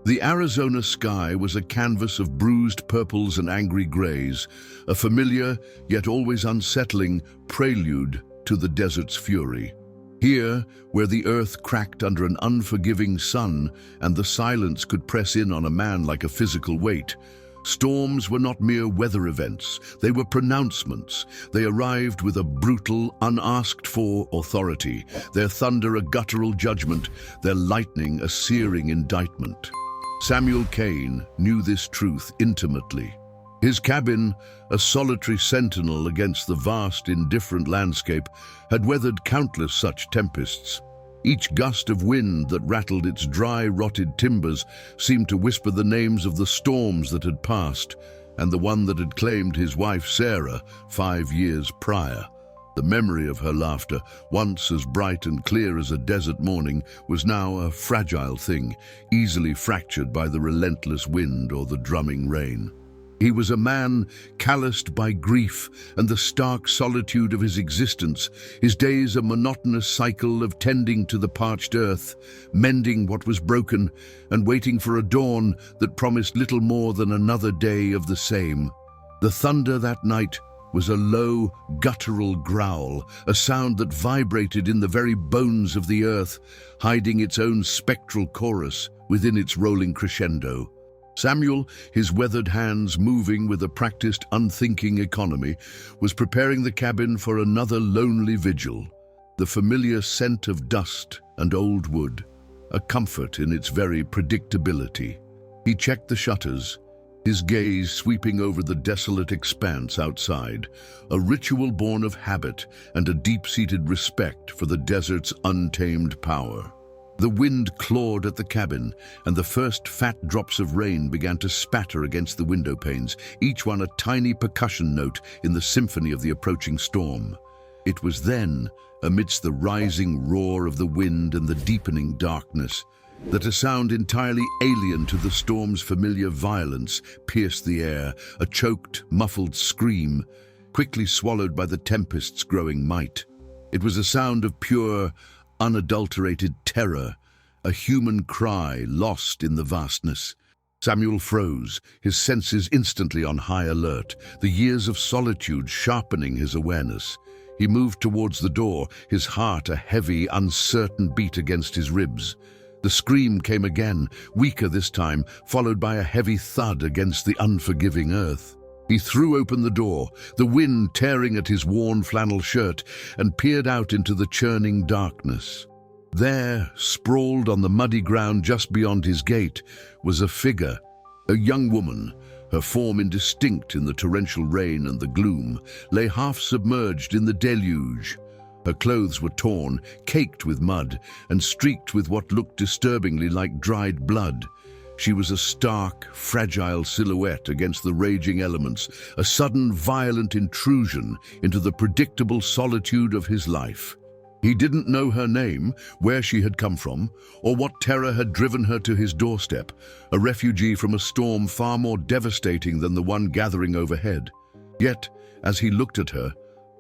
The Arizona sky was a canvas of bruised purples and angry grays, a familiar, yet always unsettling, prelude to the desert's fury. Here, where the earth cracked under an unforgiving sun and the silence could press in on a man like a physical weight, storms were not mere weather events, they were pronouncements. They arrived with a brutal, unasked-for authority, their thunder a guttural judgment, their lightning a searing indictment. Samuel Kane knew this truth intimately. His cabin, a solitary sentinel against the vast, indifferent landscape, had weathered countless such tempests. Each gust of wind that rattled its dry, rotted timbers seemed to whisper the names of the storms that had passed, and the one that had claimed his wife Sarah 5 years prior. The memory of her laughter, once as bright and clear as a desert morning, was now a fragile thing, easily fractured by the relentless wind or the drumming rain. He was a man calloused by grief and the stark solitude of his existence, his days a monotonous cycle of tending to the parched earth, mending what was broken, and waiting for a dawn that promised little more than another day of the same. The thunder that night was a low, guttural growl, a sound that vibrated in the very bones of the earth, hiding its own spectral chorus within its rolling crescendo. Samuel, his weathered hands moving with a practiced, unthinking economy, was preparing the cabin for another lonely vigil. The familiar scent of dust and old wood, a comfort in its very predictability. He checked the shutters, his gaze sweeping over the desolate expanse outside, a ritual born of habit and a deep-seated respect for the desert's untamed power. The wind clawed at the cabin, and the first fat drops of rain began to spatter against the window panes, each one a tiny percussion note in the symphony of the approaching storm. It was then, amidst the rising roar of the wind and the deepening darkness, that a sound entirely alien to the storm's familiar violence pierced the air, a choked, muffled scream, quickly swallowed by the tempest's growing might. It was a sound of pure, unadulterated terror, a human cry lost in the vastness. Samuel froze, his senses instantly on high alert, the years of solitude sharpening his awareness. He moved towards the door, his heart a heavy, uncertain beat against his ribs. The scream came again, weaker this time, followed by a heavy thud against the unforgiving earth. He threw open the door, the wind tearing at his worn flannel shirt, and peered out into the churning darkness. There, sprawled on the muddy ground just beyond his gate, was a figure, a young woman, her form indistinct in the torrential rain and the gloom, lay half submerged in the deluge. Her clothes were torn, caked with mud, and streaked with what looked disturbingly like dried blood. She was a stark, fragile silhouette against the raging elements, a sudden, violent intrusion into the predictable solitude of his life. He didn't know her name, where she had come from, or what terror had driven her to his doorstep, a refugee from a storm far more devastating than the one gathering overhead. Yet, as he looked at her,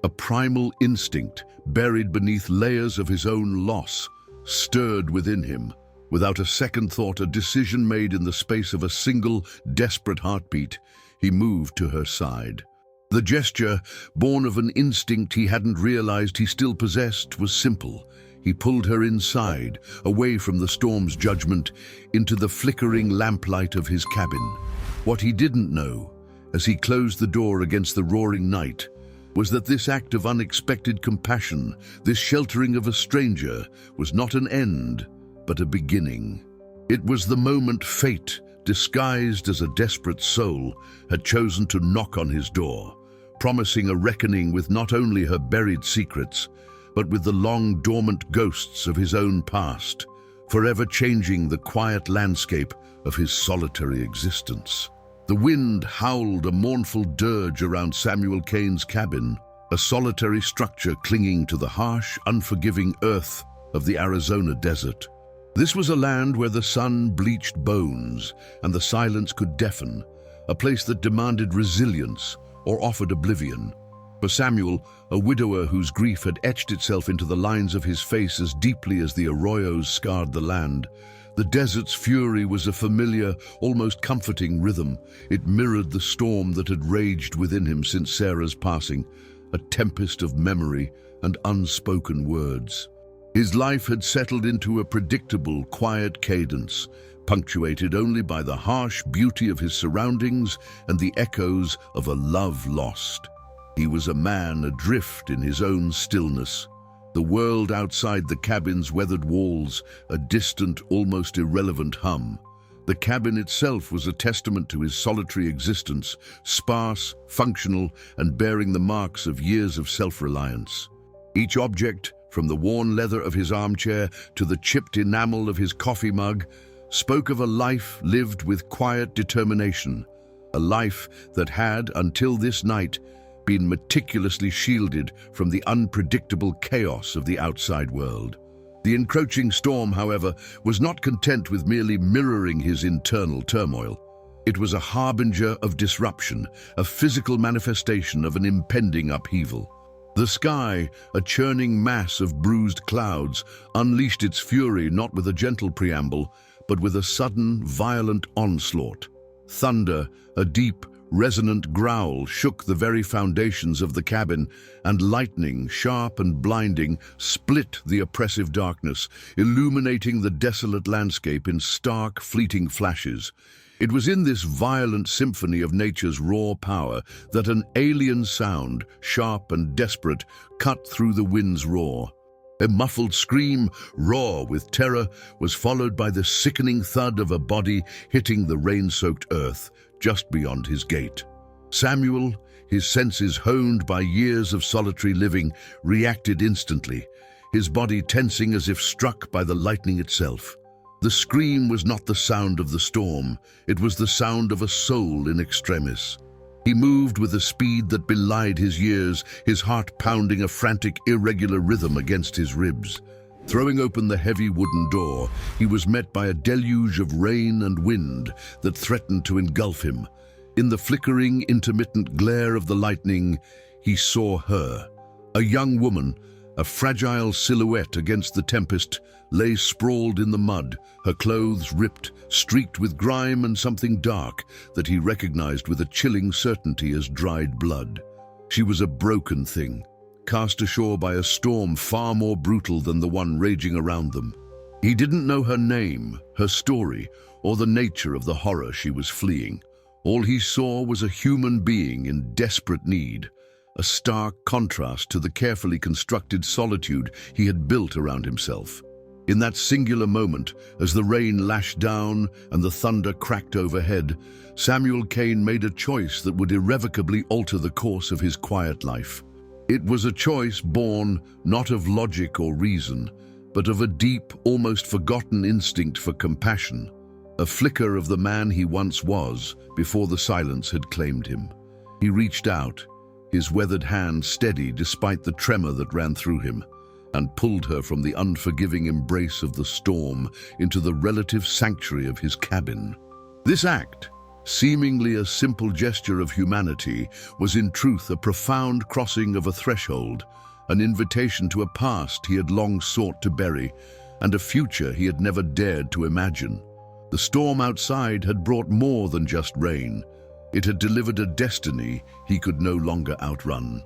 a primal instinct, buried beneath layers of his own loss, stirred within him. Without a second thought, a decision made in the space of a single, desperate heartbeat, he moved to her side. The gesture, born of an instinct he hadn't realized he still possessed, was simple. He pulled her inside, away from the storm's judgment, into the flickering lamplight of his cabin. What he didn't know, as he closed the door against the roaring night, was that this act of unexpected compassion, this sheltering of a stranger, was not an end, but a beginning. It was the moment fate, disguised as a desperate soul, had chosen to knock on his door, promising a reckoning with not only her buried secrets, but with the long dormant ghosts of his own past, forever changing the quiet landscape of his solitary existence. The wind howled a mournful dirge around Samuel Kane's cabin, a solitary structure clinging to the harsh, unforgiving earth of the Arizona desert. This was a land where the sun bleached bones and the silence could deafen, a place that demanded resilience or offered oblivion. For Samuel, a widower whose grief had etched itself into the lines of his face as deeply as the arroyos scarred the land, The desert's fury was a familiar, almost comforting rhythm. It mirrored the storm that had raged within him since Sarah's passing, a tempest of memory and unspoken words. His life had settled into a predictable, quiet cadence, punctuated only by the harsh beauty of his surroundings and the echoes of a love lost. He was a man adrift in his own stillness. The world outside the cabin's weathered walls, a distant, almost irrelevant hum. The cabin itself was a testament to his solitary existence, sparse, functional, and bearing the marks of years of self-reliance. Each object, from the worn leather of his armchair to the chipped enamel of his coffee mug, spoke of a life lived with quiet determination, a life that had, until this night, been meticulously shielded from the unpredictable chaos of the outside world. The encroaching storm, however, was not content with merely mirroring his internal turmoil. It was a harbinger of disruption, a physical manifestation of an impending upheaval. The sky, a churning mass of bruised clouds, unleashed its fury not with a gentle preamble, but with a sudden, violent onslaught. Thunder, a deep, resonant growl, shook the very foundations of the cabin, and lightning, sharp and blinding, split the oppressive darkness, illuminating the desolate landscape in stark, fleeting flashes. It was in this violent symphony of nature's raw power that an alien sound, sharp and desperate, cut through the wind's roar. A muffled scream, raw with terror, was followed by the sickening thud of a body hitting the rain-soaked earth just beyond his gate. Samuel, his senses honed by years of solitary living, reacted instantly, his body tensing as if struck by the lightning itself. The scream was not the sound of the storm, it was the sound of a soul in extremis. He moved with a speed that belied his years, his heart pounding a frantic, irregular rhythm against his ribs. Throwing open the heavy wooden door, he was met by a deluge of rain and wind that threatened to engulf him. In the flickering, intermittent glare of the lightning, he saw her. A young woman, a fragile silhouette against the tempest, lay sprawled in the mud, her clothes ripped, streaked with grime and something dark that he recognized with a chilling certainty as dried blood. She was a broken thing, cast ashore by a storm far more brutal than the one raging around them. He didn't know her name, her story, or the nature of the horror she was fleeing. All he saw was a human being in desperate need, a stark contrast to the carefully constructed solitude he had built around himself. In that singular moment, as the rain lashed down and the thunder cracked overhead, Samuel Cain made a choice that would irrevocably alter the course of his quiet life. It was a choice born not of logic or reason, but of a deep, almost forgotten instinct for compassion, a flicker of the man he once was before the silence had claimed him. He reached out, his weathered hand steady despite the tremor that ran through him, and pulled her from the unforgiving embrace of the storm into the relative sanctuary of his cabin. This act, seemingly a simple gesture of humanity, was in truth a profound crossing of a threshold, an invitation to a past he had long sought to bury, and a future he had never dared to imagine. The storm outside had brought more than just rain. It had delivered a destiny he could no longer outrun.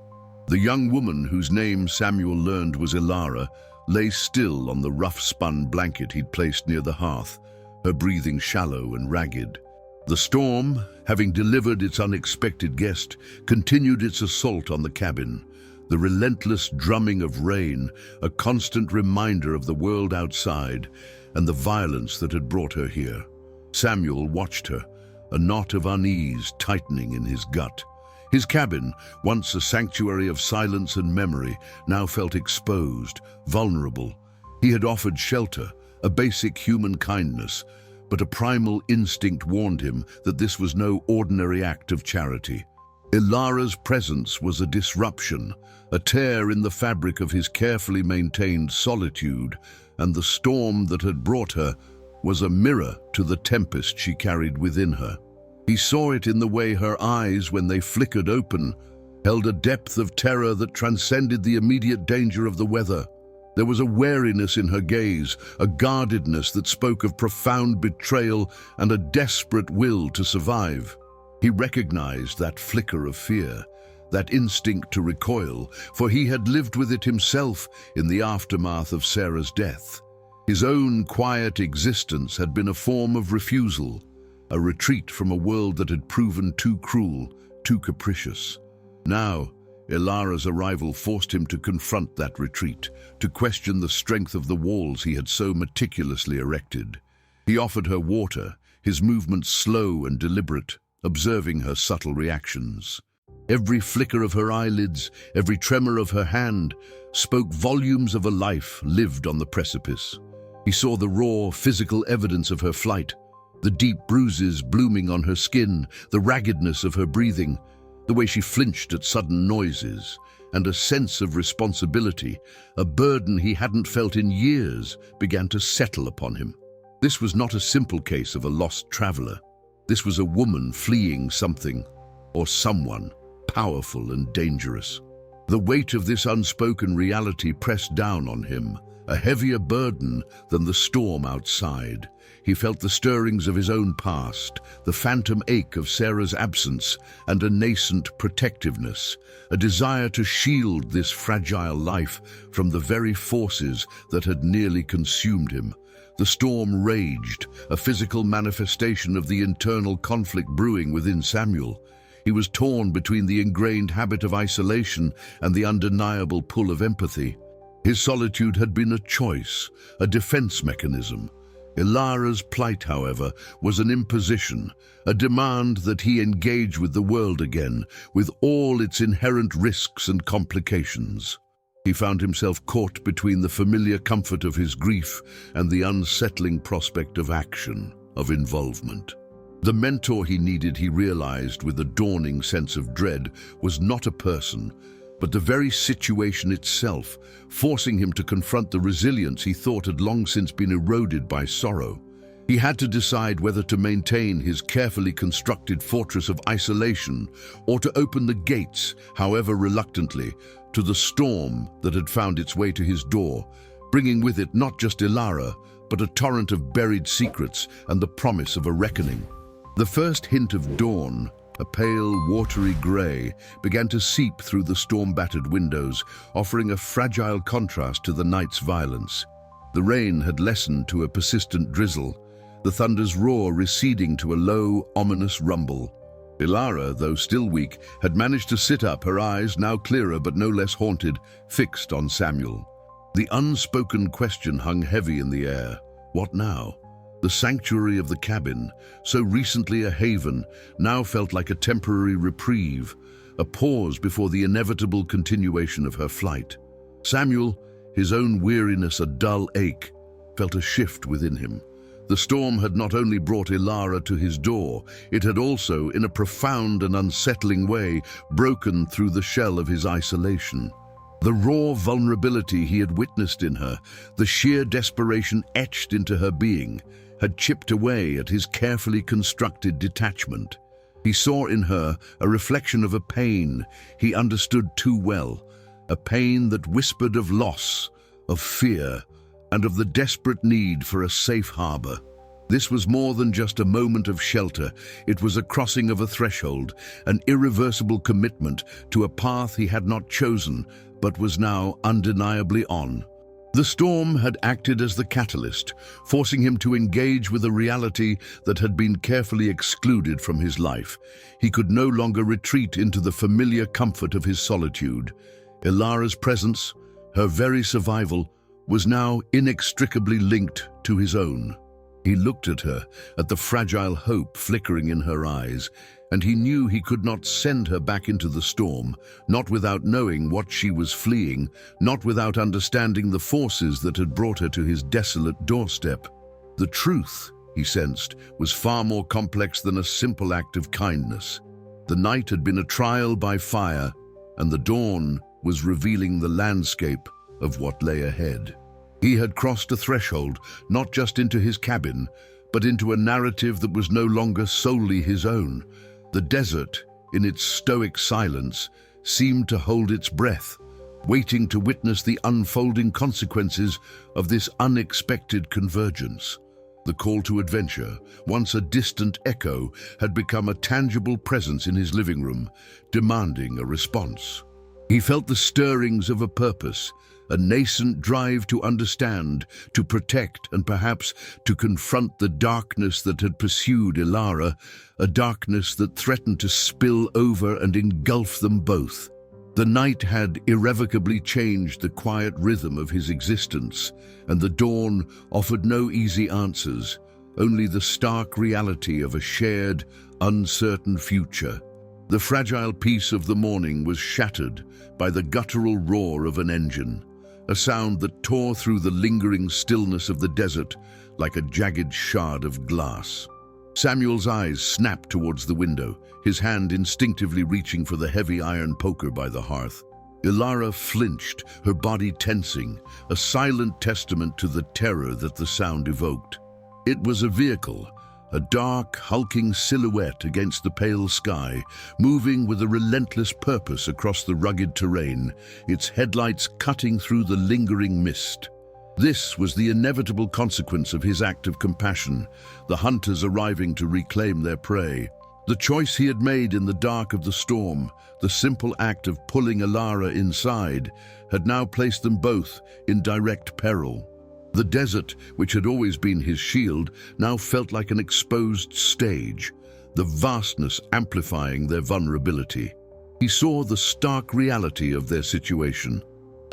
The young woman, whose name Samuel learned was Ilara, lay still on the rough-spun blanket he'd placed near the hearth, her breathing shallow and ragged. The storm, having delivered its unexpected guest, continued its assault on the cabin. The relentless drumming of rain, a constant reminder of the world outside and the violence that had brought her here. Samuel watched her, a knot of unease tightening in his gut. His cabin, once a sanctuary of silence and memory, now felt exposed, vulnerable. He had offered shelter, a basic human kindness, but a primal instinct warned him that this was no ordinary act of charity. Ilara's presence was a disruption, a tear in the fabric of his carefully maintained solitude, and the storm that had brought her was a mirror to the tempest she carried within her. He saw it in the way her eyes, when they flickered open, held a depth of terror that transcended the immediate danger of the weather. There was a wariness in her gaze, a guardedness that spoke of profound betrayal and a desperate will to survive. He recognized that flicker of fear, that instinct to recoil, for he had lived with it himself in the aftermath of Sarah's death. His own quiet existence had been a form of refusal, a retreat from a world that had proven too cruel, too capricious. Now, Ilara's arrival forced him to confront that retreat, to question the strength of the walls he had so meticulously erected. He offered her water, his movements slow and deliberate, observing her subtle reactions. Every flicker of her eyelids, every tremor of her hand, spoke volumes of a life lived on the precipice. He saw the raw, physical evidence of her flight, the deep bruises blooming on her skin, the raggedness of her breathing, the way she flinched at sudden noises, and a sense of responsibility, a burden he hadn't felt in years, began to settle upon him. This was not a simple case of a lost traveler. This was a woman fleeing something, or someone, powerful and dangerous. The weight of this unspoken reality pressed down on him, a heavier burden than the storm outside. He felt the stirrings of his own past, the phantom ache of Sarah's absence, and a nascent protectiveness, a desire to shield this fragile life from the very forces that had nearly consumed him. The storm raged, a physical manifestation of the internal conflict brewing within Samuel. He was torn between the ingrained habit of isolation and the undeniable pull of empathy. His solitude had been a choice, a defense mechanism. Ilara's plight, however, was an imposition, a demand that he engage with the world again, with all its inherent risks and complications. He found himself caught between the familiar comfort of his grief and the unsettling prospect of action, of involvement. The mentor he needed, he realized with a dawning sense of dread, was not a person, but the very situation itself, forcing him to confront the resilience he thought had long since been eroded by sorrow. He had to decide whether to maintain his carefully constructed fortress of isolation or to open the gates, however reluctantly, to the storm that had found its way to his door, bringing with it not just Ilara, but a torrent of buried secrets and the promise of a reckoning. The first hint of dawn, a pale, watery grey, began to seep through the storm-battered windows, offering a fragile contrast to the night's violence. The rain had lessened to a persistent drizzle, the thunder's roar receding to a low, ominous rumble. Ilara, though still weak, had managed to sit up, her eyes, now clearer but no less haunted, fixed on Samuel. The unspoken question hung heavy in the air. What now? The sanctuary of the cabin, so recently a haven, now felt like a temporary reprieve, a pause before the inevitable continuation of her flight. Samuel, his own weariness a dull ache, felt a shift within him. The storm had not only brought Ilara to his door, it had also, in a profound and unsettling way, broken through the shell of his isolation. The raw vulnerability he had witnessed in her, the sheer desperation etched into her being, had chipped away at his carefully constructed detachment. He saw in her a reflection of a pain he understood too well, a pain that whispered of loss, of fear, and of the desperate need for a safe harbor. This was more than just a moment of shelter. It was a crossing of a threshold, an irreversible commitment to a path he had not chosen, but was now undeniably on. The storm had acted as the catalyst, forcing him to engage with a reality that had been carefully excluded from his life. He could no longer retreat into the familiar comfort of his solitude. Ilara's presence, her very survival, was now inextricably linked to his own. He looked at her, at the fragile hope flickering in her eyes, and he knew he could not send her back into the storm, not without knowing what she was fleeing, not without understanding the forces that had brought her to his desolate doorstep. The truth, he sensed, was far more complex than a simple act of kindness. The night had been a trial by fire, and the dawn was revealing the landscape of what lay ahead. He had crossed a threshold, not just into his cabin, but into a narrative that was no longer solely his own. The desert, in its stoic silence, seemed to hold its breath, waiting to witness the unfolding consequences of this unexpected convergence. The call to adventure, once a distant echo, had become a tangible presence in his living room, demanding a response. He felt the stirrings of a purpose, a nascent drive to understand, to protect, and perhaps to confront the darkness that had pursued Ilara, a darkness that threatened to spill over and engulf them both. The night had irrevocably changed the quiet rhythm of his existence, and the dawn offered no easy answers, only the stark reality of a shared, uncertain future. The fragile peace of the morning was shattered by the guttural roar of an engine, a sound that tore through the lingering stillness of the desert like a jagged shard of glass. Samuel's eyes snapped towards the window, his hand instinctively reaching for the heavy iron poker by the hearth. Ilara flinched, her body tensing, a silent testament to the terror that the sound evoked. It was a vehicle, a dark, hulking silhouette against the pale sky, moving with a relentless purpose across the rugged terrain, its headlights cutting through the lingering mist. This was the inevitable consequence of his act of compassion, the hunters arriving to reclaim their prey. The choice he had made in the dark of the storm, the simple act of pulling Ilara inside, had now placed them both in direct peril. The desert, which had always been his shield, now felt like an exposed stage, the vastness amplifying their vulnerability. He saw the stark reality of their situation.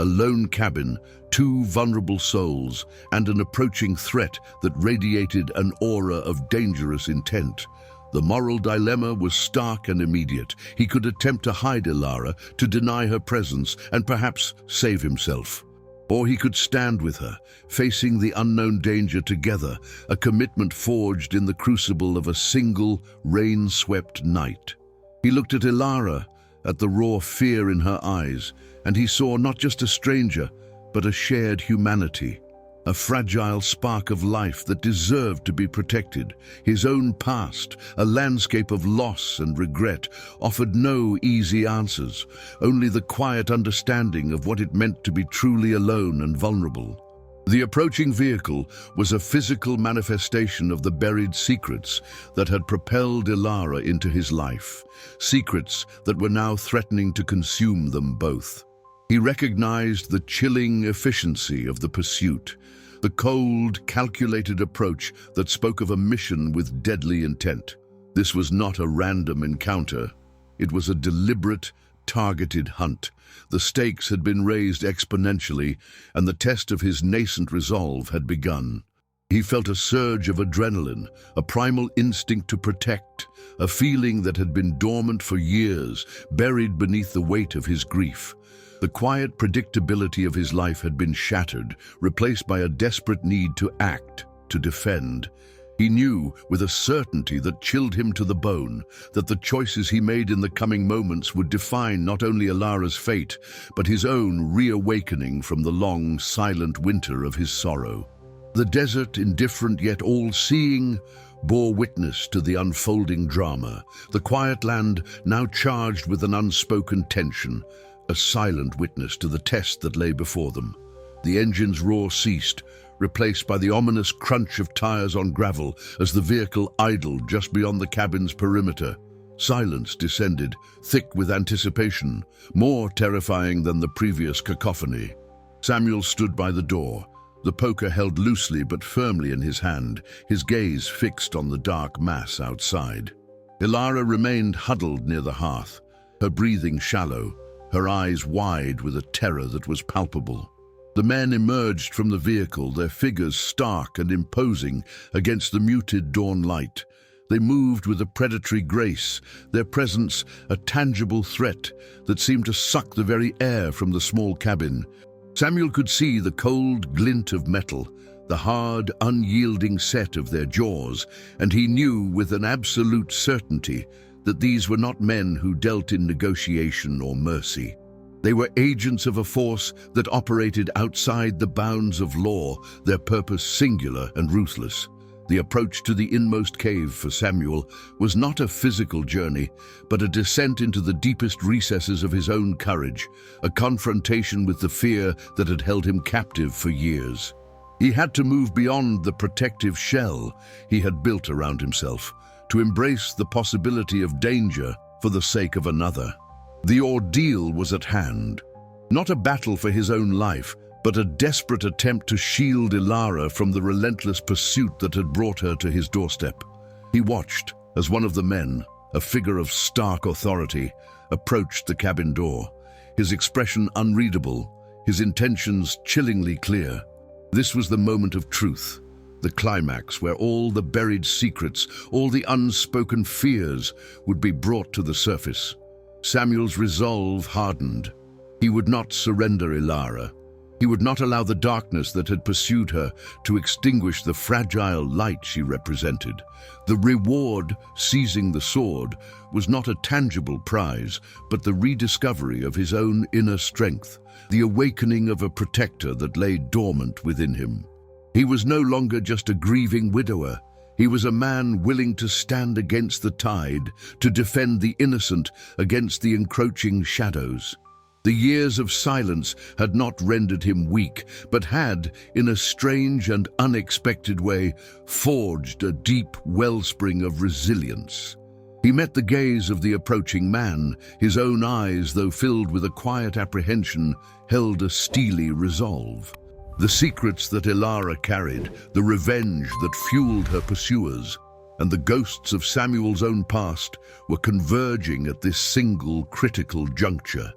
A lone cabin, two vulnerable souls, and an approaching threat that radiated an aura of dangerous intent. The moral dilemma was stark and immediate. He could attempt to hide Ilara, to deny her presence, and perhaps save himself. Or he could stand with her, facing the unknown danger together, a commitment forged in the crucible of a single, rain-swept night. He looked at Ilara, at the raw fear in her eyes, and he saw not just a stranger, but a shared humanity, a fragile spark of life that deserved to be protected. His own past, a landscape of loss and regret, offered no easy answers, only the quiet understanding of what it meant to be truly alone and vulnerable. The approaching vehicle was a physical manifestation of the buried secrets that had propelled Ilara into his life, secrets that were now threatening to consume them both. He recognized the chilling efficiency of the pursuit, the cold, calculated approach that spoke of a mission with deadly intent. This was not a random encounter. It was a deliberate, targeted hunt. The stakes had been raised exponentially, and the test of his nascent resolve had begun. He felt a surge of adrenaline, a primal instinct to protect, a feeling that had been dormant for years, buried beneath the weight of his grief. The quiet predictability of his life had been shattered, replaced by a desperate need to act, to defend. He knew, with a certainty that chilled him to the bone, that the choices he made in the coming moments would define not only Ilara's fate, but his own reawakening from the long, silent winter of his sorrow. The desert, indifferent yet all-seeing, bore witness to the unfolding drama, the quiet land now charged with an unspoken tension, a silent witness to the test that lay before them. The engine's roar ceased, replaced by the ominous crunch of tires on gravel as the vehicle idled just beyond the cabin's perimeter. Silence descended, thick with anticipation, more terrifying than the previous cacophony. Samuel stood by the door, the poker held loosely but firmly in his hand, his gaze fixed on the dark mass outside. Ilara remained huddled near the hearth, her breathing shallow, her eyes wide with a terror that was palpable. The men emerged from the vehicle, their figures stark and imposing against the muted dawn light. They moved with a predatory grace, their presence a tangible threat that seemed to suck the very air from the small cabin. Samuel could see the cold glint of metal, the hard, unyielding set of their jaws, and he knew with an absolute certainty that these were not men who dealt in negotiation or mercy. They were agents of a force that operated outside the bounds of law, their purpose singular and ruthless. The approach to the inmost cave for Samuel was not a physical journey, but a descent into the deepest recesses of his own courage, a confrontation with the fear that had held him captive for years. He had to move beyond the protective shell he had built around himself, to embrace the possibility of danger for the sake of another. The ordeal was at hand, not a battle for his own life, but a desperate attempt to shield Ilara from the relentless pursuit that had brought her to his doorstep. He watched as one of the men, a figure of stark authority, approached the cabin door, his expression unreadable, his intentions chillingly clear. This was the moment of truth, the climax where all the buried secrets, all the unspoken fears would be brought to the surface. Samuel's resolve hardened. He would not surrender Ilara. He would not allow the darkness that had pursued her to extinguish the fragile light she represented. The reward, seizing the sword, was not a tangible prize, but the rediscovery of his own inner strength, the awakening of a protector that lay dormant within him. He was no longer just a grieving widower. He was a man willing to stand against the tide, to defend the innocent against the encroaching shadows. The years of silence had not rendered him weak, but had, in a strange and unexpected way, forged a deep wellspring of resilience. He met the gaze of the approaching man. His own eyes, though filled with a quiet apprehension, held a steely resolve. The secrets that Ilara carried, the revenge that fueled her pursuers, and the ghosts of Samuel's own past were converging at this single critical juncture.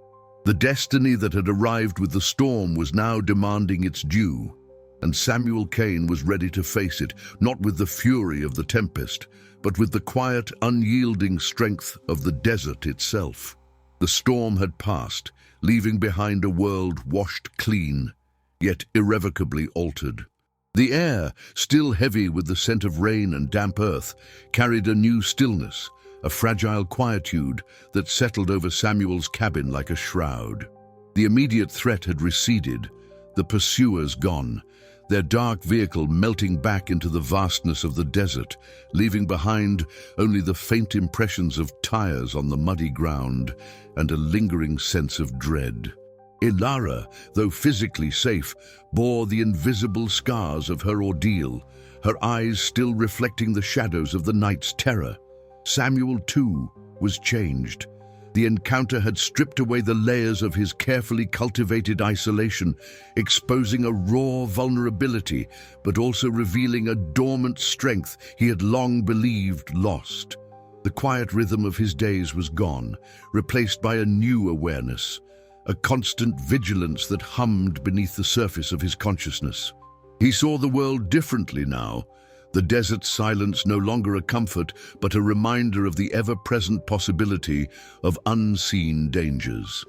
The destiny that had arrived with the storm was now demanding its due, and Samuel Cain was ready to face it, not with the fury of the tempest, but with the quiet, unyielding strength of the desert itself. The storm had passed, leaving behind a world washed clean, yet irrevocably altered. The air, still heavy with the scent of rain and damp earth, carried a new stillness, a fragile quietude that settled over Samuel's cabin like a shroud. The immediate threat had receded, the pursuers gone, their dark vehicle melting back into the vastness of the desert, leaving behind only the faint impressions of tires on the muddy ground and a lingering sense of dread. Ilara, though physically safe, bore the invisible scars of her ordeal, her eyes still reflecting the shadows of the night's terror. Samuel, too, was changed. The encounter had stripped away the layers of his carefully cultivated isolation, exposing a raw vulnerability, but also revealing a dormant strength he had long believed lost. The quiet rhythm of his days was gone, replaced by a new awareness, a constant vigilance that hummed beneath the surface of his consciousness. He saw the world differently now, the desert's silence no longer a comfort, but a reminder of the ever-present possibility of unseen dangers.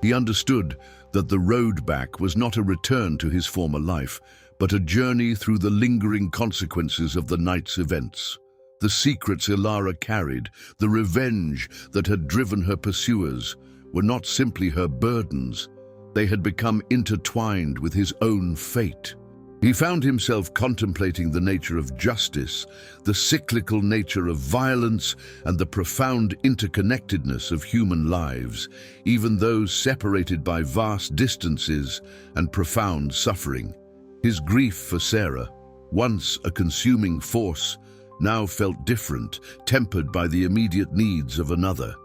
He understood that the road back was not a return to his former life, but a journey through the lingering consequences of the night's events. The secrets Ilara carried, the revenge that had driven her pursuers, were not simply her burdens. They had become intertwined with his own fate. He found himself contemplating the nature of justice, the cyclical nature of violence, and the profound interconnectedness of human lives, even those separated by vast distances and profound suffering. His grief for Sarah, once a consuming force, now felt different, tempered by the immediate needs of another.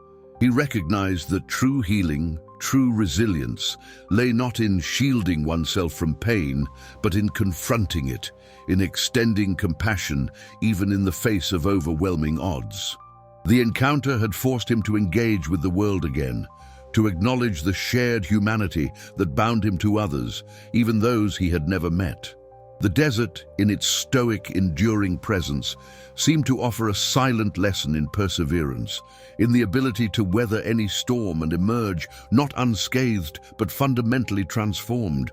He recognized that true healing, true resilience, lay not in shielding oneself from pain, but in confronting it, in extending compassion even in the face of overwhelming odds. The encounter had forced him to engage with the world again, to acknowledge the shared humanity that bound him to others, even those he had never met. The desert, in its stoic, enduring presence, seemed to offer a silent lesson in perseverance, in the ability to weather any storm and emerge not unscathed but fundamentally transformed.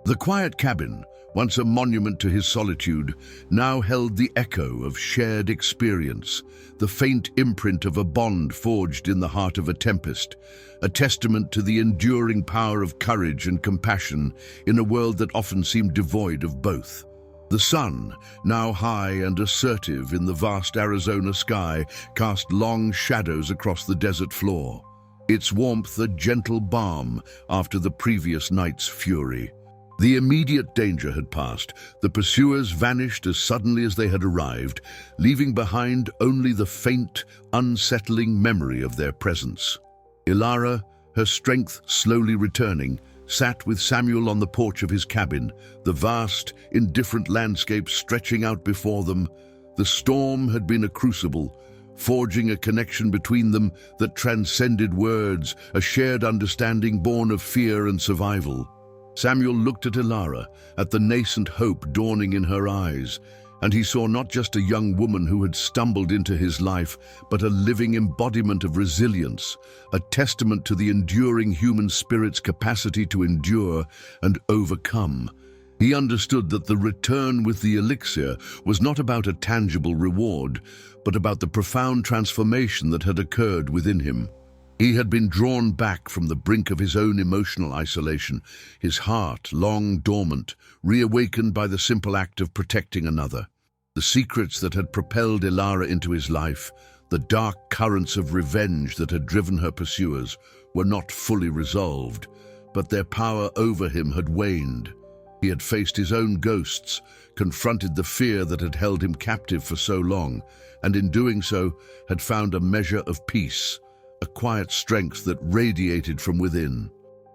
The quiet cabin, once a monument to his solitude, now held the echo of shared experience, the faint imprint of a bond forged in the heart of a tempest, a testament to the enduring power of courage and compassion in a world that often seemed devoid of both. The sun, now high and assertive in the vast Arizona sky, cast long shadows across the desert floor, its warmth a gentle balm after the previous night's fury. The immediate danger had passed. The pursuers vanished as suddenly as they had arrived, leaving behind only the faint, unsettling memory of their presence. Ilara, her strength slowly returning, sat with Samuel on the porch of his cabin, the vast, indifferent landscape stretching out before them. The storm had been a crucible, forging a connection between them that transcended words, a shared understanding born of fear and survival. Samuel looked at Ilara, at the nascent hope dawning in her eyes, and he saw not just a young woman who had stumbled into his life, but a living embodiment of resilience, a testament to the enduring human spirit's capacity to endure and overcome. He understood that the return with the elixir was not about a tangible reward, but about the profound transformation that had occurred within him. He had been drawn back from the brink of his own emotional isolation, his heart, long dormant, reawakened by the simple act of protecting another. The secrets that had propelled Ilara into his life, the dark currents of revenge that had driven her pursuers, were not fully resolved, but their power over him had waned. He had faced his own ghosts, confronted the fear that had held him captive for so long, and in doing so had found a measure of peace, a quiet strength that radiated from within.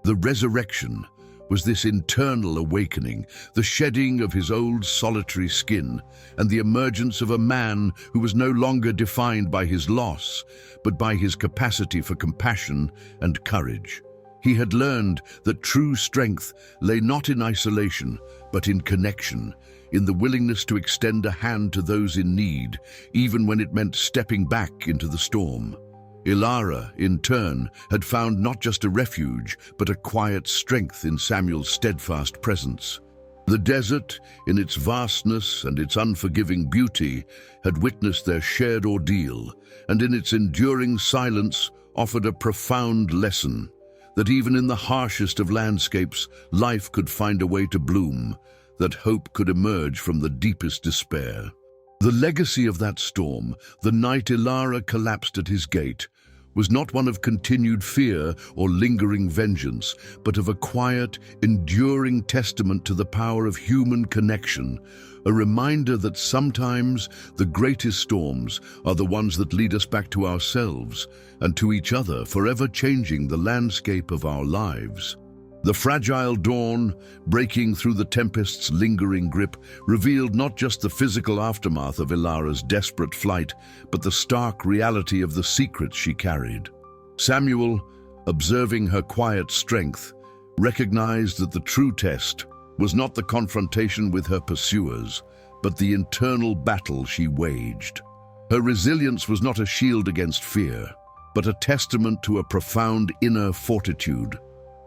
The resurrection was this internal awakening, the shedding of his old solitary skin, and the emergence of a man who was no longer defined by his loss, but by his capacity for compassion and courage. He had learned that true strength lay not in isolation, but in connection, in the willingness to extend a hand to those in need, even when it meant stepping back into the storm. Ilara, in turn, had found not just a refuge, but a quiet strength in Samuel's steadfast presence. The desert, in its vastness and its unforgiving beauty, had witnessed their shared ordeal, and in its enduring silence offered a profound lesson, that even in the harshest of landscapes, life could find a way to bloom, that hope could emerge from the deepest despair. The legacy of that storm, the night Ilara collapsed at his gate, was not one of continued fear or lingering vengeance, but of a quiet, enduring testament to the power of human connection, a reminder that sometimes the greatest storms are the ones that lead us back to ourselves and to each other, forever changing the landscape of our lives. The fragile dawn, breaking through the tempest's lingering grip, revealed not just the physical aftermath of Ilara's desperate flight, but the stark reality of the secrets she carried. Samuel, observing her quiet strength, recognized that the true test was not the confrontation with her pursuers, but the internal battle she waged. Her resilience was not a shield against fear, but a testament to a profound inner fortitude,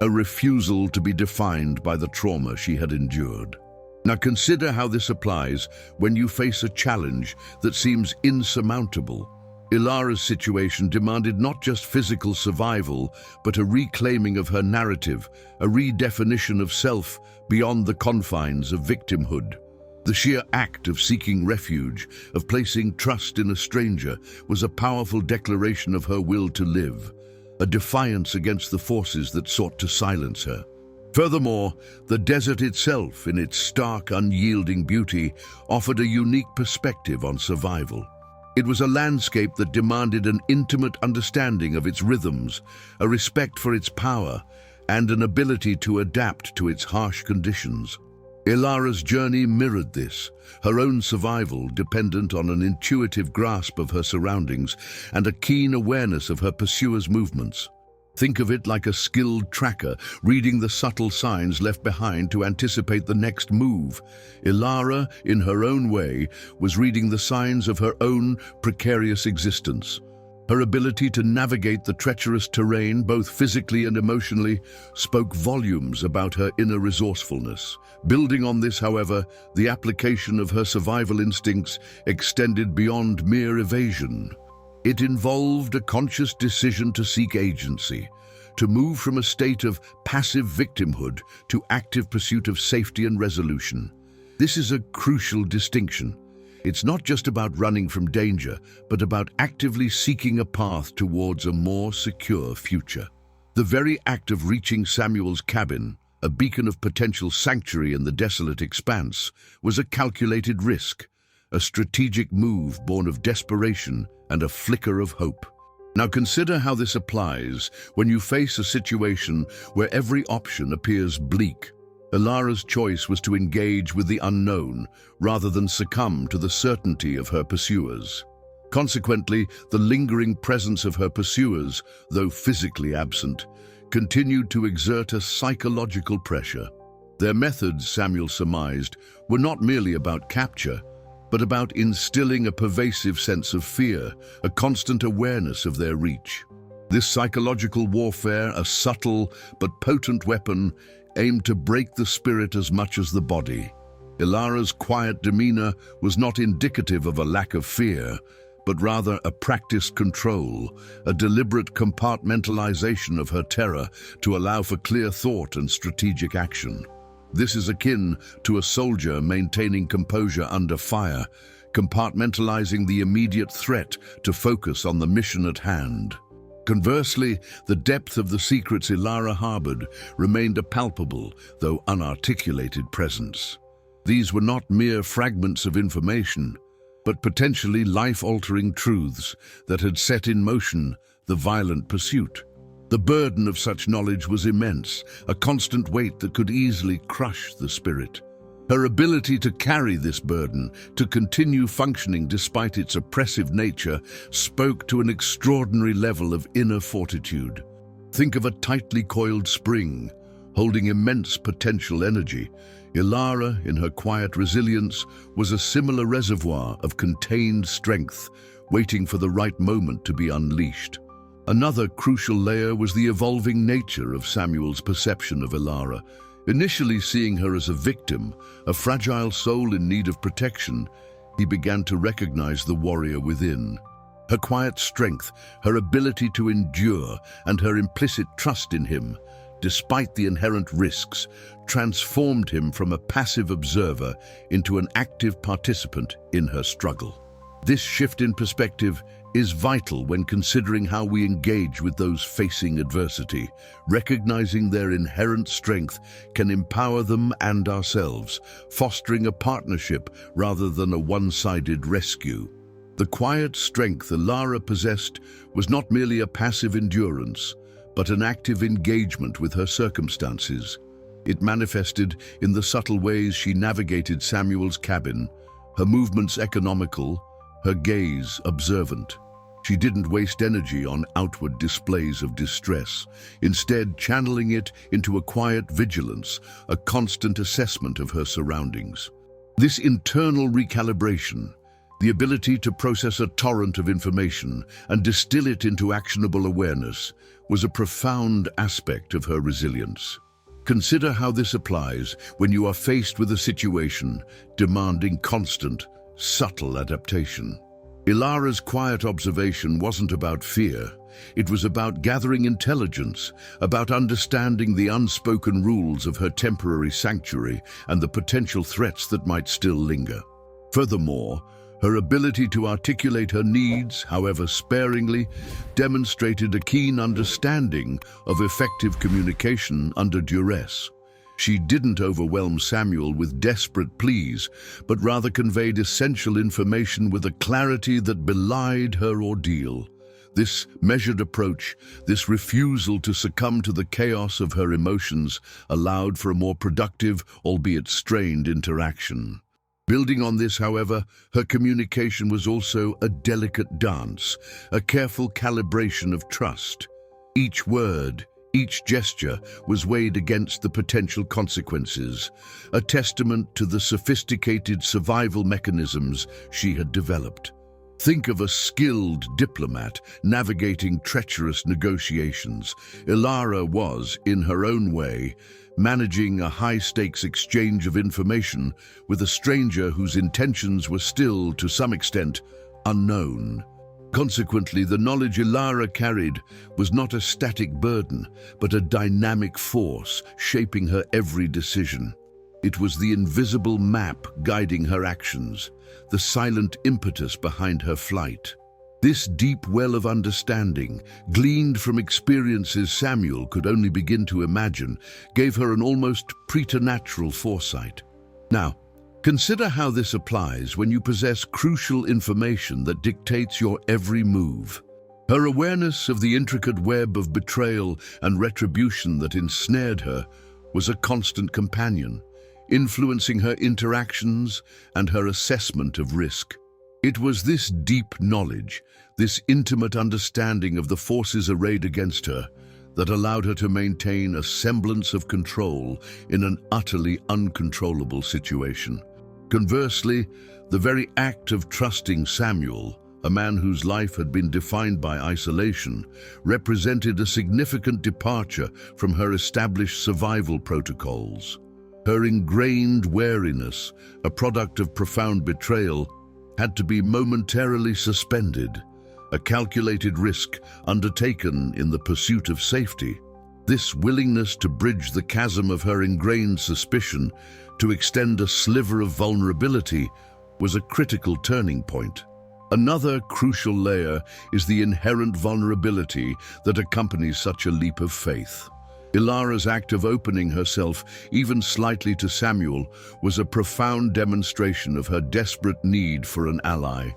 a refusal to be defined by the trauma she had endured. Now consider how this applies when you face a challenge that seems insurmountable. Ilara's situation demanded not just physical survival, but a reclaiming of her narrative, a redefinition of self beyond the confines of victimhood. The sheer act of seeking refuge, of placing trust in a stranger, was a powerful declaration of her will to live, a defiance against the forces that sought to silence her. Furthermore, the desert itself, in its stark, unyielding beauty, offered a unique perspective on survival. It was a landscape that demanded an intimate understanding of its rhythms, a respect for its power, and an ability to adapt to its harsh conditions. Ilara's journey mirrored this, her own survival dependent on an intuitive grasp of her surroundings and a keen awareness of her pursuers' movements. Think of it like a skilled tracker, reading the subtle signs left behind to anticipate the next move. Ilara, in her own way, was reading the signs of her own precarious existence. Her ability to navigate the treacherous terrain, both physically and emotionally, spoke volumes about her inner resourcefulness. Building on this, however, the application of her survival instincts extended beyond mere evasion. It involved a conscious decision to seek agency, to move from a state of passive victimhood to active pursuit of safety and resolution. This is a crucial distinction. It's not just about running from danger, but about actively seeking a path towards a more secure future. The very act of reaching Samuel's cabin, a beacon of potential sanctuary in the desolate expanse, was a calculated risk, a strategic move born of desperation and a flicker of hope. Now consider how this applies when you face a situation where every option appears bleak. Ilara's choice was to engage with the unknown rather than succumb to the certainty of her pursuers. Consequently, the lingering presence of her pursuers, though physically absent, continued to exert a psychological pressure. Their methods, Samuel surmised, were not merely about capture, but about instilling a pervasive sense of fear, a constant awareness of their reach. This psychological warfare, a subtle but potent weapon, aimed to break the spirit as much as the body. Ilara's quiet demeanor was not indicative of a lack of fear, but rather a practiced control, a deliberate compartmentalization of her terror to allow for clear thought and strategic action. This is akin to a soldier maintaining composure under fire, compartmentalizing the immediate threat to focus on the mission at hand. Conversely, the depth of the secrets Ilara harbored remained a palpable, though unarticulated presence. These were not mere fragments of information, but potentially life-altering truths that had set in motion the violent pursuit. The burden of such knowledge was immense, a constant weight that could easily crush the spirit. Her ability to carry this burden, to continue functioning despite its oppressive nature, spoke to an extraordinary level of inner fortitude. Think of a tightly coiled spring, holding immense potential energy. Ilara, in her quiet resilience, was a similar reservoir of contained strength, waiting for the right moment to be unleashed. Another crucial layer was the evolving nature of Samuel's perception of Ilara. Initially seeing her as a victim, a fragile soul in need of protection, he began to recognize the warrior within. Her quiet strength, her ability to endure, and her implicit trust in him, despite the inherent risks, transformed him from a passive observer into an active participant in her struggle. This shift in perspective is vital when considering how we engage with those facing adversity. Recognizing their inherent strength can empower them and ourselves, fostering a partnership rather than a one-sided rescue. The quiet strength Ilara possessed was not merely a passive endurance, but an active engagement with her circumstances. It manifested in the subtle ways she navigated Samuel's cabin, her movements economical, her gaze observant. She didn't waste energy on outward displays of distress, instead channeling it into a quiet vigilance, a constant assessment of her surroundings. This internal recalibration, the ability to process a torrent of information and distill it into actionable awareness, was a profound aspect of her resilience. Consider how this applies when you are faced with a situation demanding constant, subtle adaptation. Ilara's quiet observation wasn't about fear. It was about gathering intelligence, about understanding the unspoken rules of her temporary sanctuary and the potential threats that might still linger. Furthermore, her ability to articulate her needs, however sparingly, demonstrated a keen understanding of effective communication under duress. She didn't overwhelm Samuel with desperate pleas, but rather conveyed essential information with a clarity that belied her ordeal. This measured approach, this refusal to succumb to the chaos of her emotions, allowed for a more productive, albeit strained, interaction. Building on this, however, her communication was also a delicate dance, a careful calibration of trust. Each word, each gesture was weighed against the potential consequences, a testament to the sophisticated survival mechanisms she had developed. Think of a skilled diplomat navigating treacherous negotiations. Ilara was, in her own way, managing a high-stakes exchange of information with a stranger whose intentions were still, to some extent, unknown. Consequently, the knowledge Ilara carried was not a static burden, but a dynamic force shaping her every decision. It was the invisible map guiding her actions, the silent impetus behind her flight. This deep well of understanding, gleaned from experiences Samuel could only begin to imagine, gave her an almost preternatural foresight. Now, consider how this applies when you possess crucial information that dictates your every move. Her awareness of the intricate web of betrayal and retribution that ensnared her was a constant companion, influencing her interactions and her assessment of risk. It was this deep knowledge, this intimate understanding of the forces arrayed against her, that allowed her to maintain a semblance of control in an utterly uncontrollable situation. Conversely, the very act of trusting Samuel, a man whose life had been defined by isolation, represented a significant departure from her established survival protocols. Her ingrained wariness, a product of profound betrayal, had to be momentarily suspended, a calculated risk undertaken in the pursuit of safety. This willingness to bridge the chasm of her ingrained suspicion, to extend a sliver of vulnerability, was a critical turning point. Another crucial layer is the inherent vulnerability that accompanies such a leap of faith. Ilara's act of opening herself, even slightly, to Samuel was a profound demonstration of her desperate need for an ally,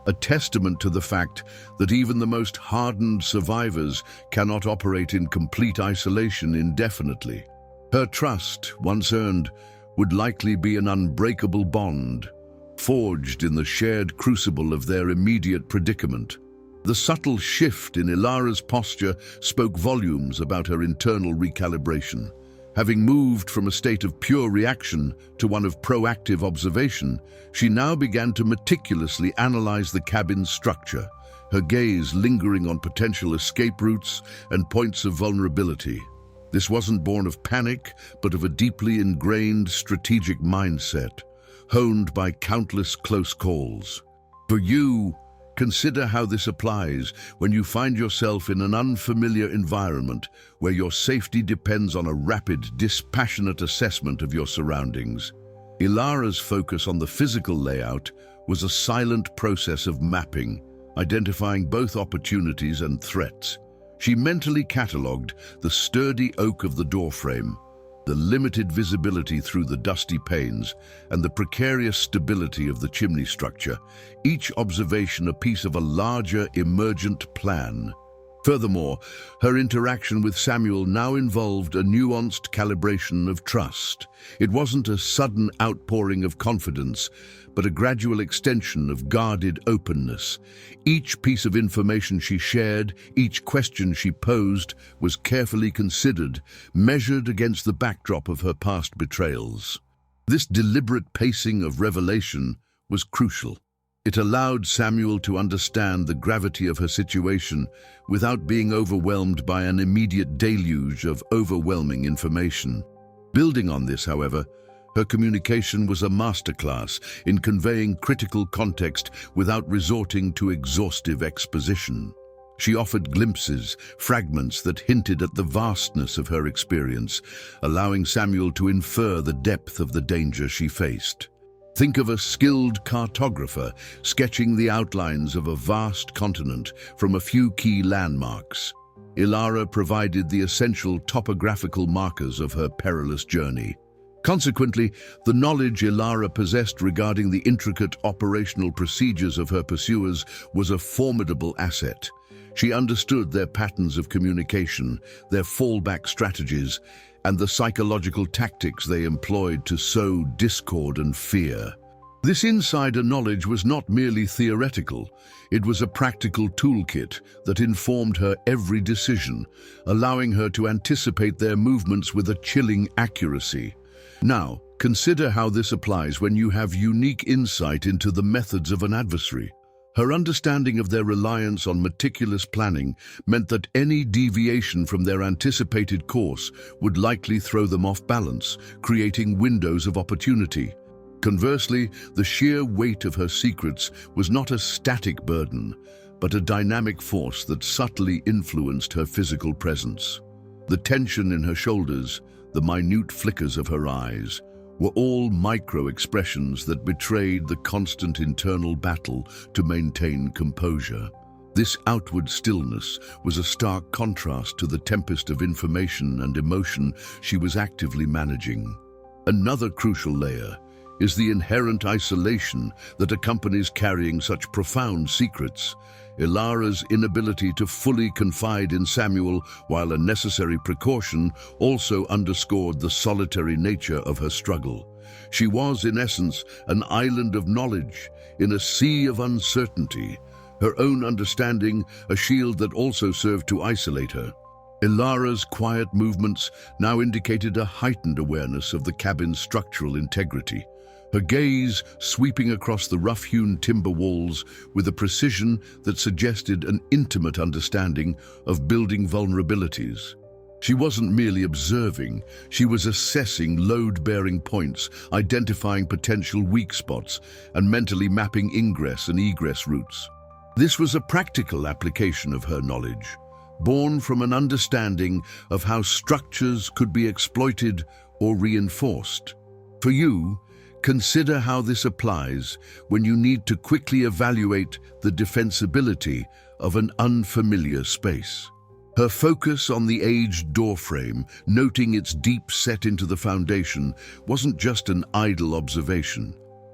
a testament to the fact that even the most hardened survivors cannot operate in complete isolation indefinitely. Her trust, once earned, would likely be an unbreakable bond, forged in the shared crucible of their immediate predicament. The subtle shift in Ilara's posture spoke volumes about her internal recalibration. Having moved from a state of pure reaction to one of proactive observation, she now began to meticulously analyze the cabin's structure, her gaze lingering on potential escape routes and points of vulnerability. This wasn't born of panic, but of a deeply ingrained strategic mindset, honed by countless close calls. For you, consider how this applies when you find yourself in an unfamiliar environment where your safety depends on a rapid, dispassionate assessment of your surroundings. Ilara's focus on the physical layout was a silent process of mapping, identifying both opportunities and threats. She mentally catalogued the sturdy oak of the doorframe, the limited visibility through the dusty panes, and the precarious stability of the chimney structure, each observation a piece of a larger, emergent plan. Furthermore, her interaction with Samuel now involved a nuanced calibration of trust. It wasn't a sudden outpouring of confidence, but a gradual extension of guarded openness. Each piece of information she shared, each question she posed, was carefully considered, measured against the backdrop of her past betrayals. This deliberate pacing of revelation was crucial. It allowed Samuel to understand the gravity of her situation without being overwhelmed by an immediate deluge of overwhelming information. Building on this, however, her communication was a masterclass in conveying critical context without resorting to exhaustive exposition. She offered glimpses, fragments that hinted at the vastness of her experience, allowing Samuel to infer the depth of the danger she faced. Think of a skilled cartographer sketching the outlines of a vast continent from a few key landmarks. Ilara provided the essential topographical markers of her perilous journey. Consequently, the knowledge Ilara possessed regarding the intricate operational procedures of her pursuers was a formidable asset. She understood their patterns of communication, their fallback strategies, and the psychological tactics they employed to sow discord and fear. This insider knowledge was not merely theoretical, it was a practical toolkit that informed her every decision, allowing her to anticipate their movements with a chilling accuracy. Now, consider how this applies when you have unique insight into the methods of an adversary. Her understanding of their reliance on meticulous planning meant that any deviation from their anticipated course would likely throw them off balance, creating windows of opportunity. Conversely, the sheer weight of her secrets was not a static burden, but a dynamic force that subtly influenced her physical presence. The tension in her shoulders, the minute flickers of her eyes, were all micro-expressions that betrayed the constant internal battle to maintain composure. This outward stillness was a stark contrast to the tempest of information and emotion she was actively managing. Another crucial layer is the inherent isolation that accompanies carrying such profound secrets. Ilara's inability to fully confide in Samuel, while a necessary precaution, also underscored the solitary nature of her struggle. She was, in essence, an island of knowledge in a sea of uncertainty, her own understanding a shield that also served to isolate her. Ilara's quiet movements now indicated a heightened awareness of the cabin's structural integrity, her gaze sweeping across the rough-hewn timber walls with a precision that suggested an intimate understanding of building vulnerabilities. She wasn't merely observing, she was assessing load-bearing points, identifying potential weak spots, and mentally mapping ingress and egress routes. This was a practical application of her knowledge, born from an understanding of how structures could be exploited or reinforced. For you, consider how this applies when you need to quickly evaluate the defensibility of an unfamiliar space. Her focus on the aged doorframe, noting its deep set into the foundation, wasn't just an idle observation.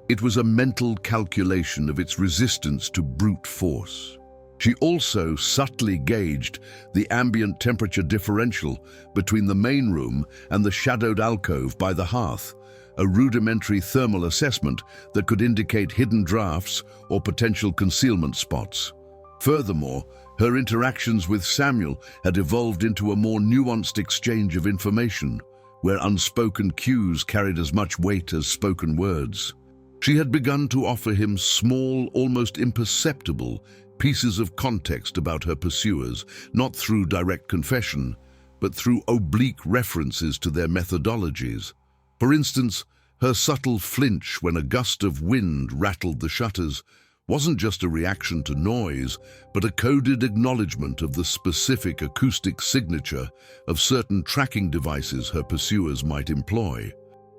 It was a mental calculation of its resistance to brute force. She also subtly gauged the ambient temperature differential between the main room and the shadowed alcove by the hearth, a rudimentary thermal assessment that could indicate hidden drafts or potential concealment spots. Furthermore, her interactions with Samuel had evolved into a more nuanced exchange of information, where unspoken cues carried as much weight as spoken words. She had begun to offer him small, almost imperceptible pieces of context about her pursuers, not through direct confession, but through oblique references to their methodologies. For instance, her subtle flinch when a gust of wind rattled the shutters wasn't just a reaction to noise, but a coded acknowledgement of the specific acoustic signature of certain tracking devices her pursuers might employ.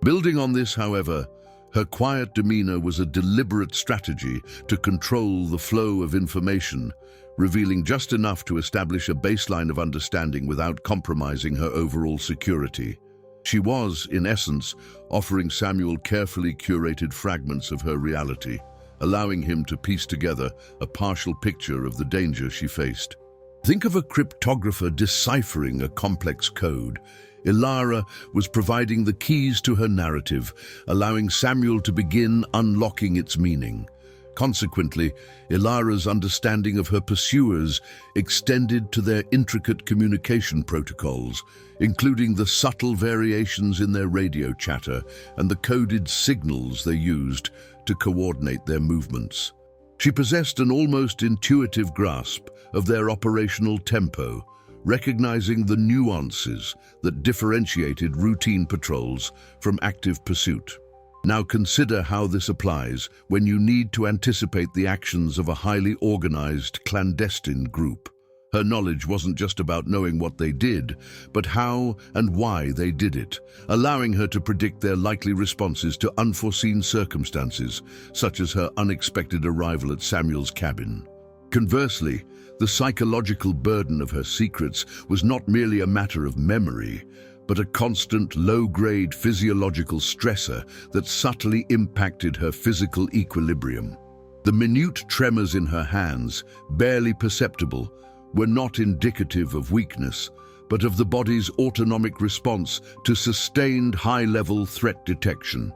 Building on this, however, her quiet demeanor was a deliberate strategy to control the flow of information, revealing just enough to establish a baseline of understanding without compromising her overall security. She was, in essence, offering Samuel carefully curated fragments of her reality, allowing him to piece together a partial picture of the danger she faced. Think of a cryptographer deciphering a complex code. Ilara was providing the keys to her narrative, allowing Samuel to begin unlocking its meaning. Consequently, Ilara's understanding of her pursuers extended to their intricate communication protocols, including the subtle variations in their radio chatter and the coded signals they used to coordinate their movements. She possessed an almost intuitive grasp of their operational tempo, recognizing the nuances that differentiated routine patrols from active pursuit. Now consider how this applies when you need to anticipate the actions of a highly organized, clandestine group. Her knowledge wasn't just about knowing what they did, but how and why they did it, allowing her to predict their likely responses to unforeseen circumstances, such as her unexpected arrival at Samuel's cabin. Conversely, the psychological burden of her secrets was not merely a matter of memory, but a constant, low-grade physiological stressor that subtly impacted her physical equilibrium. The minute tremors in her hands, barely perceptible, were not indicative of weakness, but of the body's autonomic response to sustained high-level threat detection.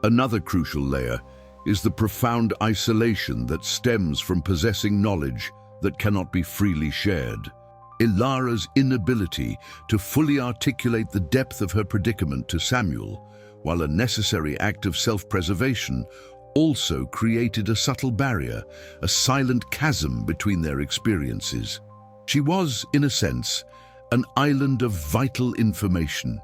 Another crucial layer is the profound isolation that stems from possessing knowledge that cannot be freely shared. Ilara's inability to fully articulate the depth of her predicament to Samuel, while a necessary act of self-preservation, also created a subtle barrier, a silent chasm between their experiences. She was, in a sense, an island of vital information,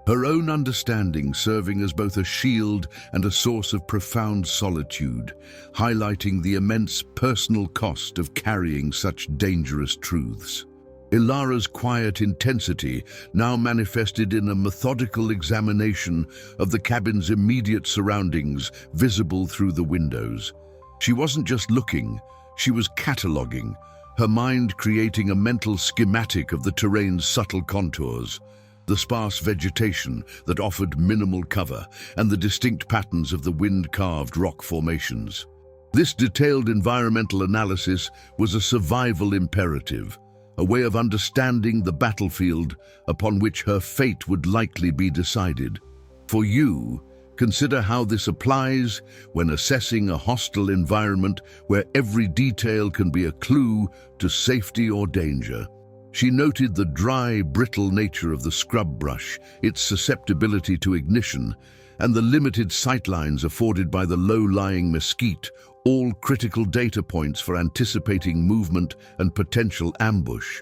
her own understanding serving as both a shield and a source of profound solitude, highlighting the immense personal cost of carrying such dangerous truths. Ilara's quiet intensity now manifested in a methodical examination of the cabin's immediate surroundings visible through the windows. She wasn't just looking, she was cataloging, her mind creating a mental schematic of the terrain's subtle contours, the sparse vegetation that offered minimal cover, and the distinct patterns of the wind-carved rock formations. This detailed environmental analysis was a survival imperative, a way of understanding the battlefield upon which her fate would likely be decided. For you, consider how this applies when assessing a hostile environment where every detail can be a clue to safety or danger. She noted the dry, brittle nature of the scrub brush, its susceptibility to ignition, and the limited sightlines afforded by the low-lying mesquite, all critical data points for anticipating movement and potential ambush.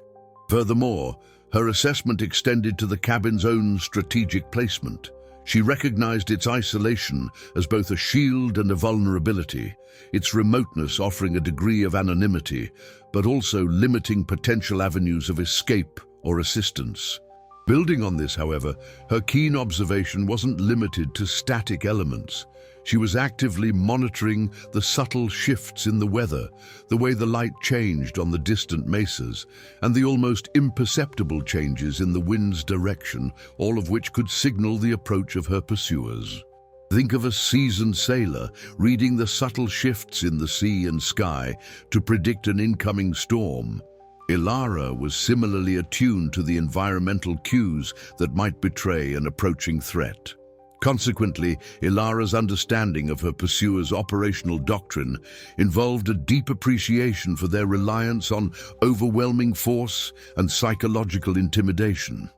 Furthermore, her assessment extended to the cabin's own strategic placement. She recognized its isolation as both a shield and a vulnerability, its remoteness offering a degree of anonymity, but also limiting potential avenues of escape or assistance. Building on this, however, her keen observation wasn't limited to static elements. She was actively monitoring the subtle shifts in the weather, the way the light changed on the distant mesas, and the almost imperceptible changes in the wind's direction, all of which could signal the approach of her pursuers. Think of a seasoned sailor reading the subtle shifts in the sea and sky to predict an incoming storm. Ilara was similarly attuned to the environmental cues that might betray an approaching threat. Consequently, Ilara's understanding of her pursuers' operational doctrine involved a deep appreciation for their reliance on overwhelming force and psychological intimidation.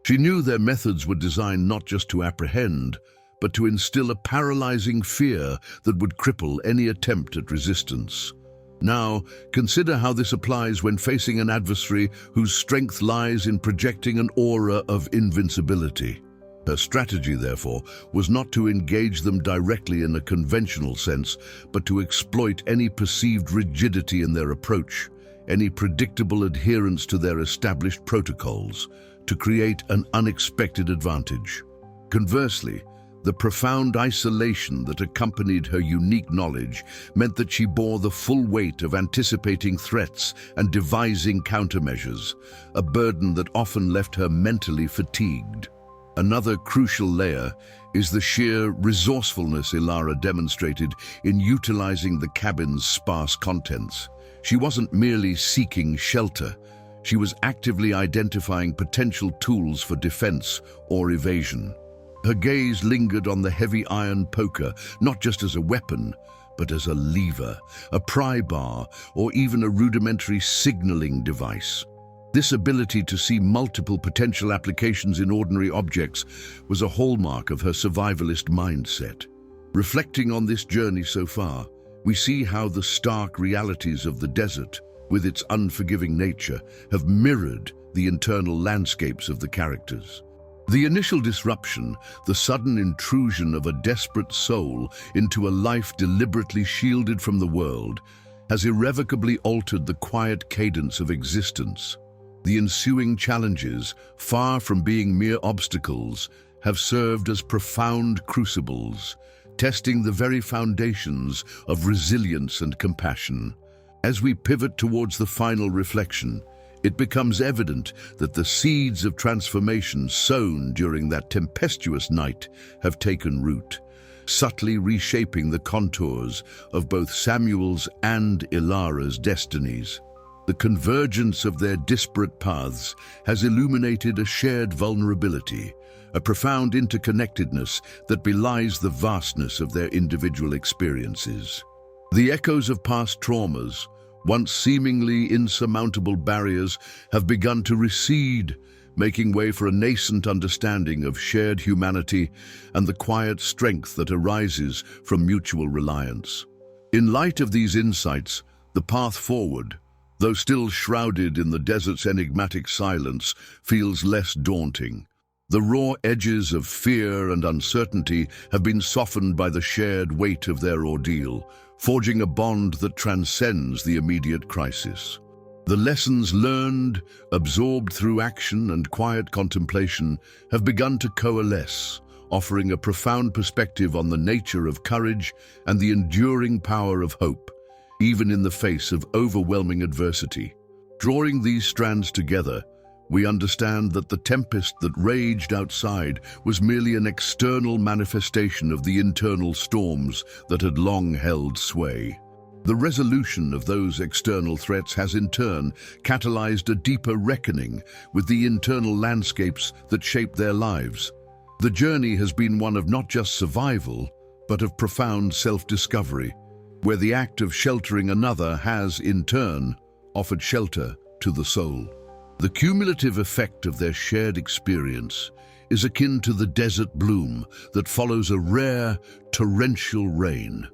She knew their methods were designed not just to apprehend, but to instill a paralyzing fear that would cripple any attempt at resistance. Now, consider how this applies when facing an adversary whose strength lies in projecting an aura of invincibility. Her strategy, therefore, was not to engage them directly in a conventional sense, but to exploit any perceived rigidity in their approach, any predictable adherence to their established protocols, to create an unexpected advantage. Conversely, the profound isolation that accompanied her unique knowledge meant that she bore the full weight of anticipating threats and devising countermeasures, a burden that often left her mentally fatigued. Another crucial layer is the sheer resourcefulness Ilara demonstrated in utilizing the cabin's sparse contents. She wasn't merely seeking shelter, she was actively identifying potential tools for defense or evasion. Her gaze lingered on the heavy iron poker, not just as a weapon, but as a lever, a pry bar, or even a rudimentary signaling device. This ability to see multiple potential applications in ordinary objects was a hallmark of her survivalist mindset. Reflecting on this journey so far, we see how the stark realities of the desert, with its unforgiving nature, have mirrored the internal landscapes of the characters. The initial disruption, the sudden intrusion of a desperate soul into a life deliberately shielded from the world, has irrevocably altered the quiet cadence of existence. The ensuing challenges, far from being mere obstacles, have served as profound crucibles, testing the very foundations of resilience and compassion. As we pivot towards the final reflection, it becomes evident that the seeds of transformation sown during that tempestuous night have taken root, subtly reshaping the contours of both Samuel's and Ilara's destinies. The convergence of their disparate paths has illuminated a shared vulnerability, a profound interconnectedness that belies the vastness of their individual experiences. The echoes of past traumas, once seemingly insurmountable barriers, have begun to recede, making way for a nascent understanding of shared humanity and the quiet strength that arises from mutual reliance. In light of these insights, the path forward, though still shrouded in the desert's enigmatic silence, feels less daunting. The raw edges of fear and uncertainty have been softened by the shared weight of their ordeal, forging a bond that transcends the immediate crisis. The lessons learned, absorbed through action and quiet contemplation, have begun to coalesce, offering a profound perspective on the nature of courage and the enduring power of hope, even in the face of overwhelming adversity. Drawing these strands together, we understand that the tempest that raged outside was merely an external manifestation of the internal storms that had long held sway. The resolution of those external threats has in turn catalyzed a deeper reckoning with the internal landscapes that shape their lives. The journey has been one of not just survival, but of profound self-discovery, where the act of sheltering another has, in turn, offered shelter to the soul. The cumulative effect of their shared experience is akin to the desert bloom that follows a rare, torrential rain,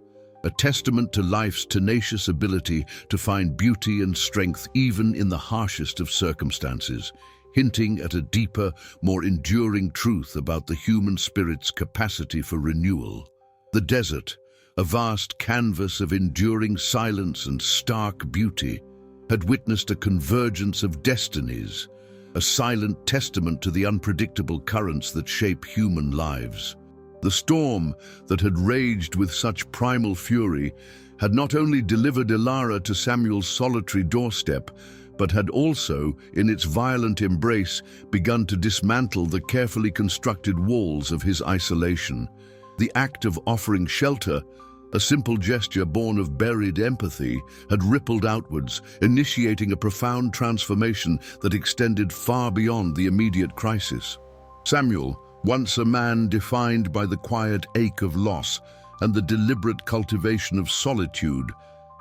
a testament to life's tenacious ability to find beauty and strength even in the harshest of circumstances, hinting at a deeper, more enduring truth about the human spirit's capacity for renewal. The desert, a vast canvas of enduring silence and stark beauty, had witnessed a convergence of destinies, a silent testament to the unpredictable currents that shape human lives. The storm that had raged with such primal fury had not only delivered Ilara to Samuel's solitary doorstep, but had also, in its violent embrace, begun to dismantle the carefully constructed walls of his isolation. The act of offering shelter, a simple gesture born of buried empathy, had rippled outwards, initiating a profound transformation that extended far beyond the immediate crisis. Samuel, once a man defined by the quiet ache of loss and the deliberate cultivation of solitude,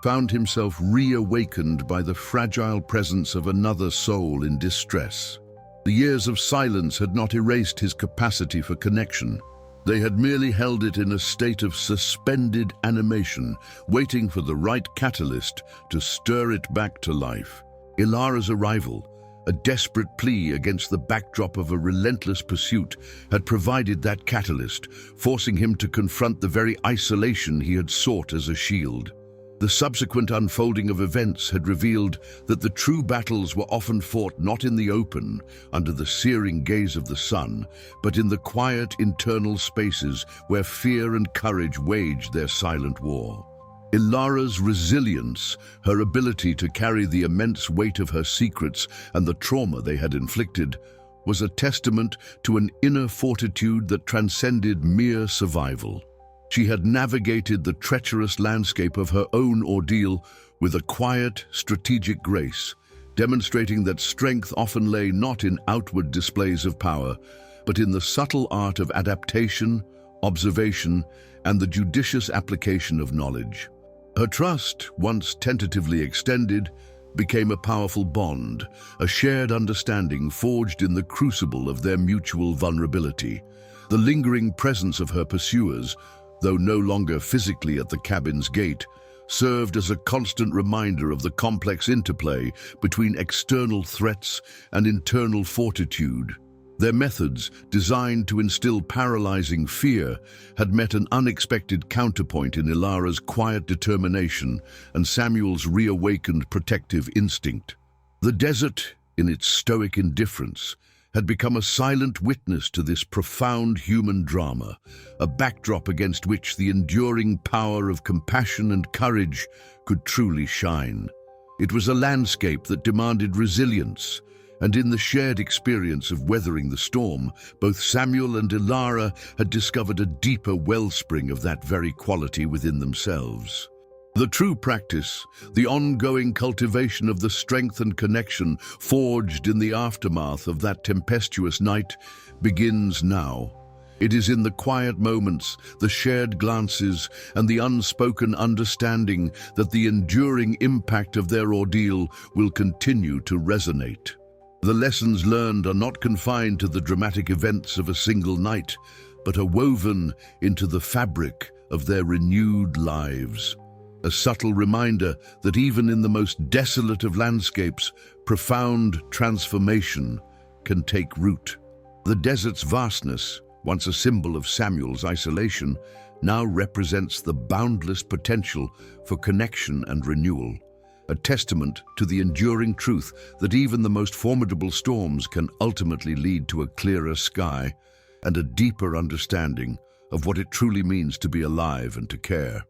found himself reawakened by the fragile presence of another soul in distress. The years of silence had not erased his capacity for connection. They had merely held it in a state of suspended animation, waiting for the right catalyst to stir it back to life. Ilara's arrival, a desperate plea against the backdrop of a relentless pursuit, had provided that catalyst, forcing him to confront the very isolation he had sought as a shield. The subsequent unfolding of events had revealed that the true battles were often fought not in the open, under the searing gaze of the sun, but in the quiet internal spaces where fear and courage waged their silent war. Ilara's resilience, her ability to carry the immense weight of her secrets and the trauma they had inflicted, was a testament to an inner fortitude that transcended mere survival. She had navigated the treacherous landscape of her own ordeal with a quiet, strategic grace, demonstrating that strength often lay not in outward displays of power, but in the subtle art of adaptation, observation, and the judicious application of knowledge. Her trust, once tentatively extended, became a powerful bond, a shared understanding forged in the crucible of their mutual vulnerability. The lingering presence of her pursuers, though no longer physically at the cabin's gate, served as a constant reminder of the complex interplay between external threats and internal fortitude. Their methods, designed to instill paralyzing fear, had met an unexpected counterpoint in Ilara's quiet determination and Samuel's reawakened protective instinct. The desert, in its stoic indifference, had become a silent witness to this profound human drama, a backdrop against which the enduring power of compassion and courage could truly shine. It was a landscape that demanded resilience, and in the shared experience of weathering the storm, both Samuel and Ilara had discovered a deeper wellspring of that very quality within themselves. The true practice, the ongoing cultivation of the strength and connection forged in the aftermath of that tempestuous night, begins now. It is in the quiet moments, the shared glances, and the unspoken understanding that the enduring impact of their ordeal will continue to resonate. The lessons learned are not confined to the dramatic events of a single night, but are woven into the fabric of their renewed lives. A subtle reminder that even in the most desolate of landscapes, profound transformation can take root. The desert's vastness, once a symbol of Samuel's isolation, now represents the boundless potential for connection and renewal. a testament to the enduring truth that even the most formidable storms can ultimately lead to a clearer sky and a deeper understanding of what it truly means to be alive and to care.